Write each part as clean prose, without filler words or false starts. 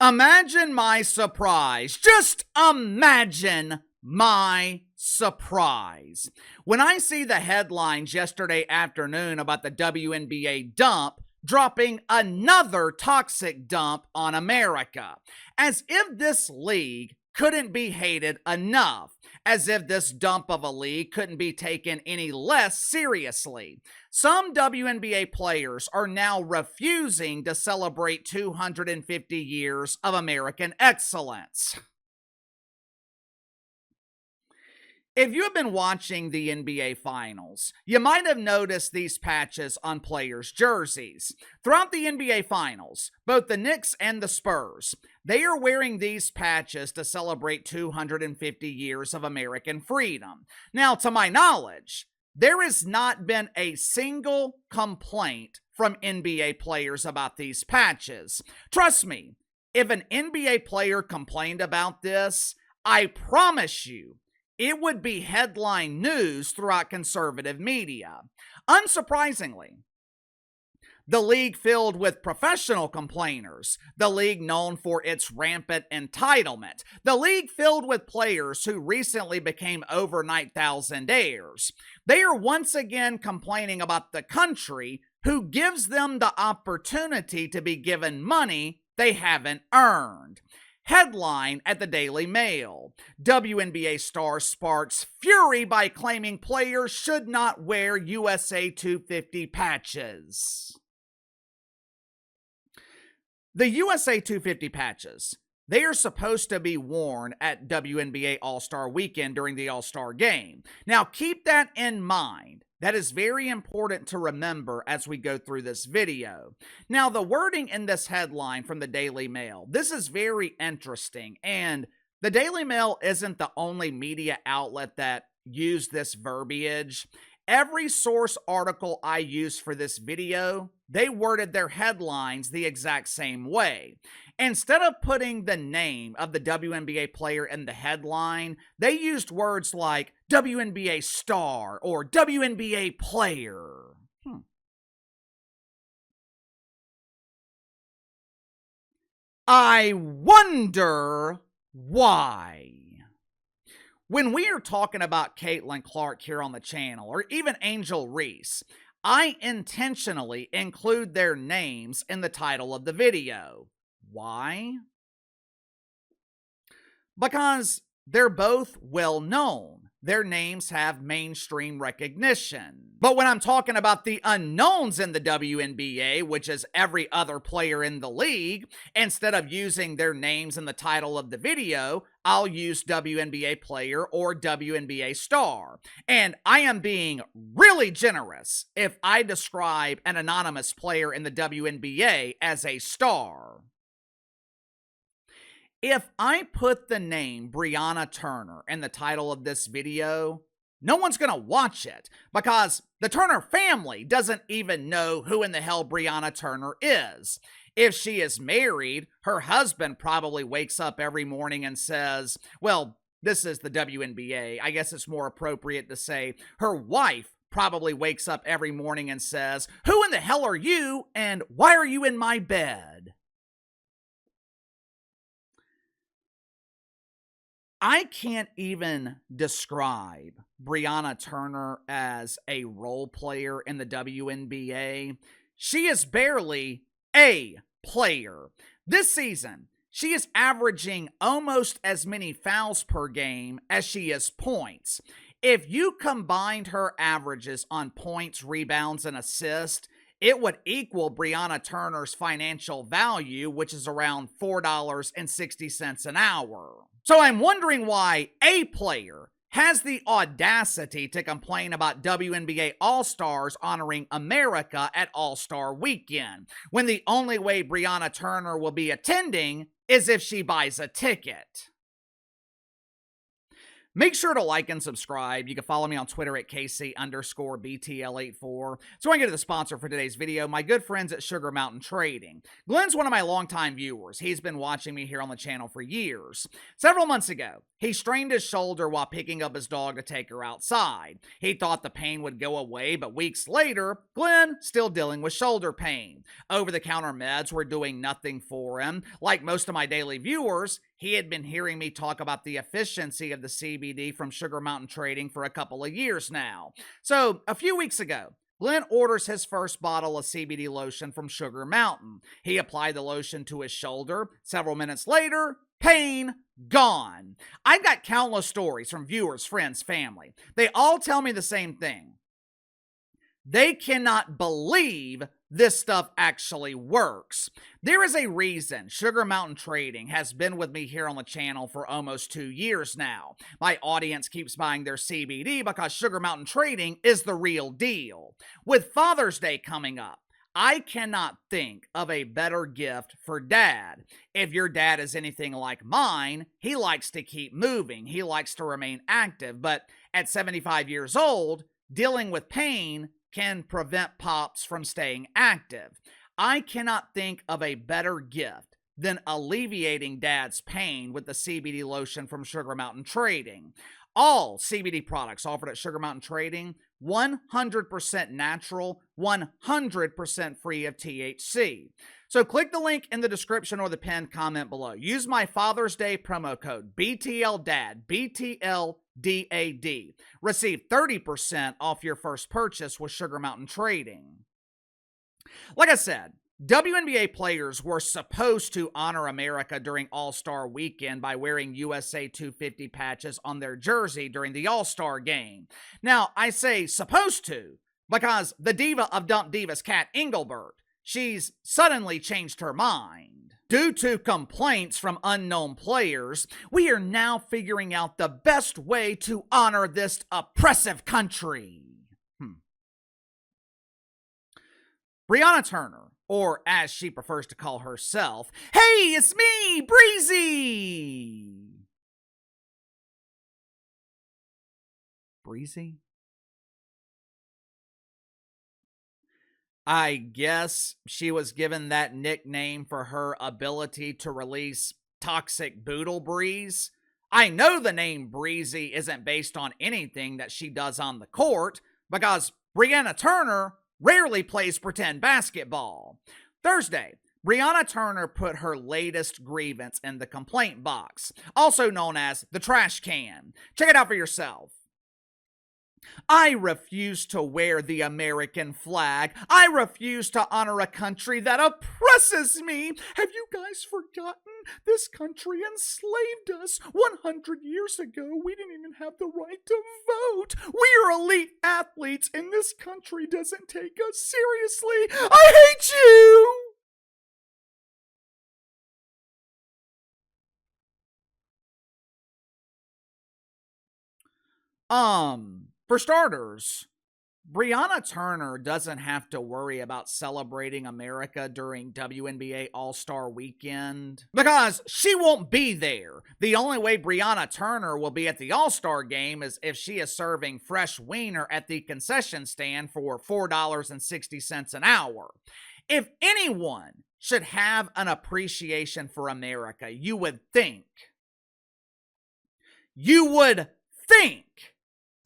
Imagine my surprise. Just imagine my surprise when I see the headlines yesterday afternoon about the WNBA dump dropping another toxic dump on America. As if this league couldn't be hated enough. As if this dump of a league couldn't be taken any less seriously. Some WNBA players are now refusing to celebrate 250 years of American excellence. If you have been watching the NBA Finals, you might have noticed these patches on players' jerseys. Throughout the NBA Finals, both the Knicks and the Spurs, they are wearing these patches to celebrate 250 years of American freedom. Now, to my knowledge, there has not been a single complaint from NBA players about these patches. Trust me, if an NBA player complained about this, I promise you, it would be headline news throughout conservative media. Unsurprisingly, the league filled with professional complainers, the league known for its rampant entitlement, the league filled with players who recently became overnight thousandaires. They are once again complaining about the country who gives them the opportunity to be given money they haven't earned. Headline at the Daily Mail. WNBA star sparks fury by claiming players should not wear USA 250 patches. The USA 250 patches, they are supposed to be worn at WNBA All-Star Weekend during the All-Star Game. Now keep that in mind. That is very important to remember as we go through this video. Now, the wording in this headline from the Daily Mail, this is very interesting, and the Daily Mail isn't the only media outlet that used this verbiage. Every source article I used for this video, they worded their headlines the exact same way. Instead of putting the name of the WNBA player in the headline, they used words like WNBA star or WNBA player. I wonder why. When we are talking about Caitlin Clark here on the channel, or even Angel Reese, I intentionally include their names in the title of the video. Why? Because they're both well known. Their names have mainstream recognition. But when I'm talking about the unknowns in the WNBA, which is every other player in the league, instead of using their names in the title of the video, I'll use WNBA player or WNBA star. And I am being really generous if I describe an anonymous player in the WNBA as a star. If I put the name Brianna Turner in the title of this video, no one's going to watch it because the Turner family doesn't even know who in the hell Brianna Turner is. If she is married, her husband probably wakes up every morning and says, well, this is the WNBA. I guess it's more appropriate to say her wife probably wakes up every morning and says, who in the hell are you and why are you in my bed? I can't even describe Brianna Turner as a role player in the WNBA. She is barely a player. This season, she is averaging almost as many fouls per game as she is points. If you combined her averages on points, rebounds, and assists, it would equal Brianna Turner's financial value, which is around $4.60 an hour. So I'm wondering why a player has the audacity to complain about WNBA All-Stars honoring America at All-Star Weekend, when the only way Brianna Turner will be attending is if she buys a ticket. Make sure to like and subscribe. You can follow me on Twitter at KC_BTL84. So I want to get to the sponsor for today's video, my good friends at Sugar Mountain Trading. Glenn's one of my longtime viewers. He's been watching me here on the channel for years. Several months ago, he strained his shoulder while picking up his dog to take her outside. He thought the pain would go away, but weeks later, Glenn still dealing with shoulder pain. Over-the-counter meds were doing nothing for him. Like most of my daily viewers, he had been hearing me talk about the efficiency of the CBD from Sugar Mountain Trading for a couple of years now. So, a few weeks ago, Glenn orders his first bottle of CBD lotion from Sugar Mountain. He applied the lotion to his shoulder. Several minutes later, pain gone. I've got countless stories from viewers, friends, family. They all tell me the same thing. They cannot believe this stuff actually works. There is a reason Sugar Mountain Trading has been with me here on the channel for almost 2 years now. My audience keeps buying their CBD because Sugar Mountain Trading is the real deal. With Father's Day coming up, I cannot think of a better gift for dad. If your dad is anything like mine, he likes to keep moving. He likes to remain active, but at 75 years old, dealing with pain can prevent Pops from staying active. I cannot think of a better gift than alleviating Dad's pain with the CBD lotion from Sugar Mountain Trading. All CBD products offered at Sugar Mountain Trading, 100% natural, 100% free of THC. So click the link in the description or the pinned comment below. Use my Father's Day promo code BTLDAD, BTLDAD. Receive 30% off your first purchase with Sugar Mountain Trading. Like I said, WNBA players were supposed to honor America during All-Star Weekend by wearing USA 250 patches on their jersey during the All-Star Game. Now, I say supposed to because the diva of Dump Divas, Kat Engelbert, she's suddenly changed her mind. Due to complaints from unknown players, we are now figuring out the best way to honor this oppressive country. Brianna Turner, or as she prefers to call herself, "Hey, it's me, Breezy!" Breezy? I guess she was given that nickname for her ability to release toxic boodle breeze. I know the name Breezy isn't based on anything that she does on the court, because Brianna Turner rarely plays pretend basketball. Thursday, Brianna Turner put her latest grievance in the complaint box, also known as the trash can. Check it out for yourself. I refuse to wear the American flag. I refuse to honor a country that oppresses me. Have you guys forgotten? This country enslaved us. 100 years ago, we didn't even have the right to vote. We are elite athletes, and this country doesn't take us seriously. I hate you! For starters, Brianna Turner doesn't have to worry about celebrating America during WNBA All-Star Weekend because she won't be there. The only way Brianna Turner will be at the All-Star Game is if she is serving fresh wiener at the concession stand for $4.60 an hour. If anyone should have an appreciation for America, you would think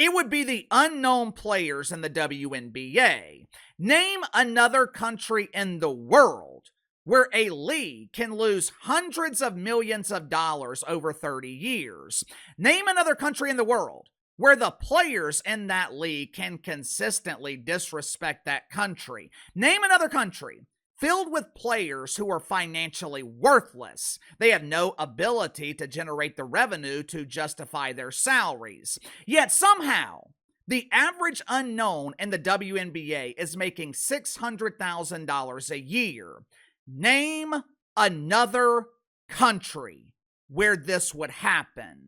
it would be the unknown players in the WNBA. Name another country in the world where a league can lose hundreds of millions of dollars over 30 years. Name another country in the world where the players in that league can consistently disrespect that country. Name another country filled with players who are financially worthless. They have no ability to generate the revenue to justify their salaries. Yet somehow, the average unknown in the WNBA is making $600,000 a year. Name another country where this would happen.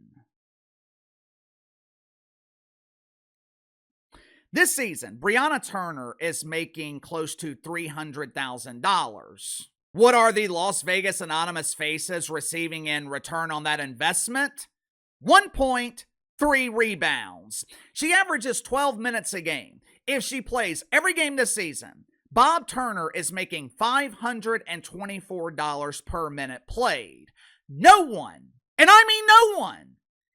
This season, Brianna Turner is making close to $300,000. What are the Las Vegas anonymous faces receiving in return on that investment? $1.3 3 rebounds. She averages 12 minutes a game. If she plays every game this season, Bob Turner is making $524 per minute played. No one, and I mean no one,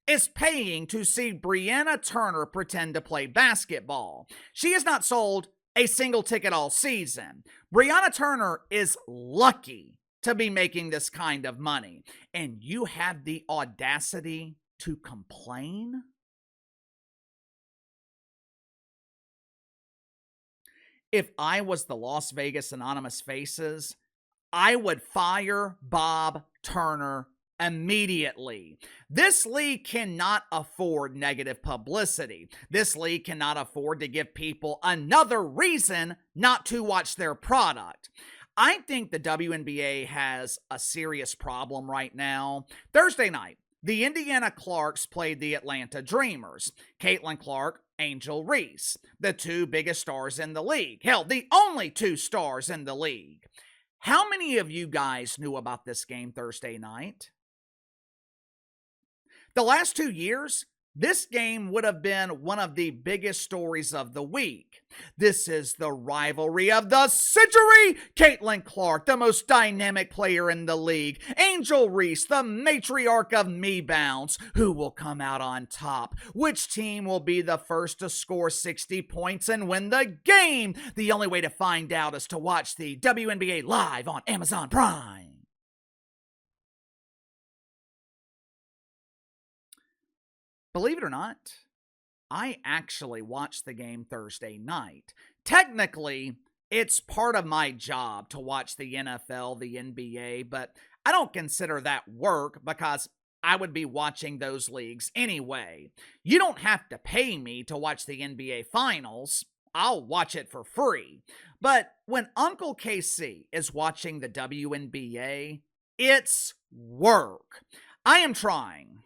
is paying to see Brianna Turner pretend to play basketball. She has not sold a single ticket all season. Brianna Turner is lucky to be making this kind of money. And you have the audacity to complain? If I was the Las Vegas Anonymous Faces, I would fire Bob Turner immediately. This league cannot afford negative publicity. This league cannot afford to give people another reason not to watch their product. I think the WNBA has a serious problem right now. Thursday night, the Indiana Clarks played the Atlanta Dreamers. Caitlin Clark, Angel Reese, the two biggest stars in the league. Hell, the only two stars in the league. How many of you guys knew about this game Thursday night? The last 2 years, this game would have been one of the biggest stories of the week. This is the rivalry of the century. Caitlin Clark, the most dynamic player in the league. Angel Reese, the matriarch of me-bounds. Who will come out on top? Which team will be the first to score 60 points and win the game? The only way to find out is to watch the WNBA live on Amazon Prime. Believe it or not, I actually watched the game Thursday night. Technically, it's part of my job to watch the NFL, the NBA, but I don't consider that work because I would be watching those leagues anyway. You don't have to pay me to watch the NBA Finals. I'll watch it for free. But when Uncle KC is watching the WNBA, it's work. I am trying.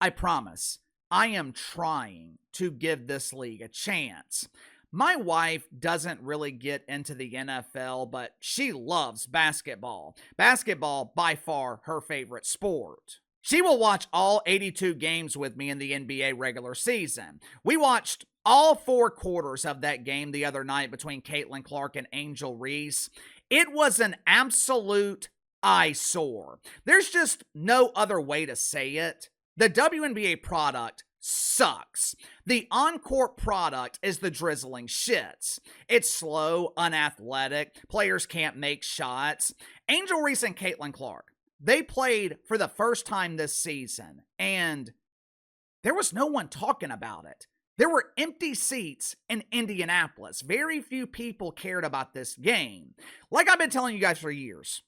I promise, I am trying to give this league a chance. My wife doesn't really get into the NFL, but she loves basketball. Basketball, by far, her favorite sport. She will watch all 82 games with me in the NBA regular season. We watched all 4 quarters of that game the other night between Caitlin Clark and Angel Reese. It was an absolute eyesore. There's just no other way to say it. The WNBA product sucks. The on-court product is the drizzling shits. It's slow, unathletic, players can't make shots. Angel Reese and Caitlin Clark, they played for the first time this season, and there was no one talking about it. There were empty seats in Indianapolis. Very few people cared about this game. Like I've been telling you guys for years,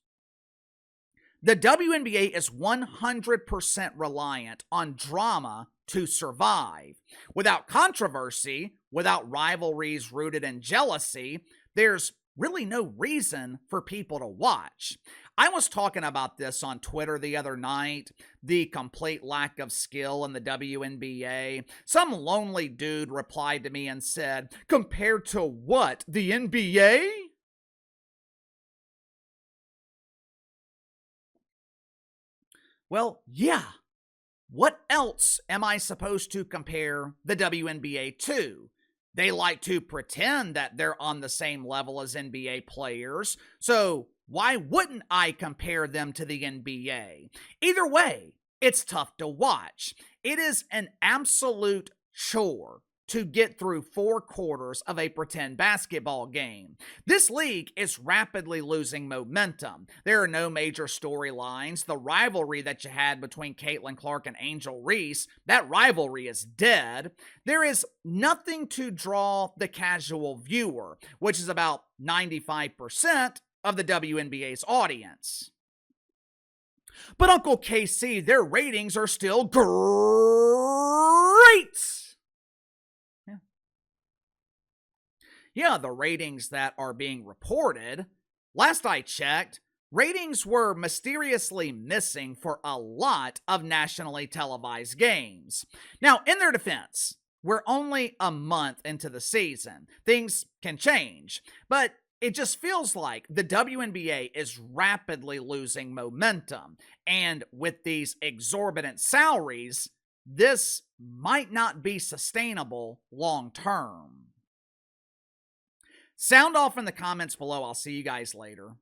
the WNBA is 100% reliant on drama to survive. Without controversy, without rivalries rooted in jealousy, there's really no reason for people to watch. I was talking about this on Twitter the other night, the complete lack of skill in the WNBA. Some lonely dude replied to me and said, "Compared to what, the NBA?" Well, yeah. What else am I supposed to compare the WNBA to? They like to pretend that they're on the same level as NBA players, so why wouldn't I compare them to the NBA? Either way, it's tough to watch. It is an absolute chore to get through 4 quarters of a pretend basketball game. This league is rapidly losing momentum. There are no major storylines. The rivalry that you had between Caitlin Clark and Angel Reese, that rivalry is dead. There is nothing to draw the casual viewer, which is about 95% of the WNBA's audience. But Uncle KC, their ratings are still great! Yeah, the ratings that are being reported, last I checked, ratings were mysteriously missing for a lot of nationally televised games. Now, in their defense, we're only a month into the season. Things can change. But It just feels like the WNBA is rapidly losing momentum. And with these exorbitant salaries, this might not be sustainable long term. Sound off in the comments below. I'll see you guys later.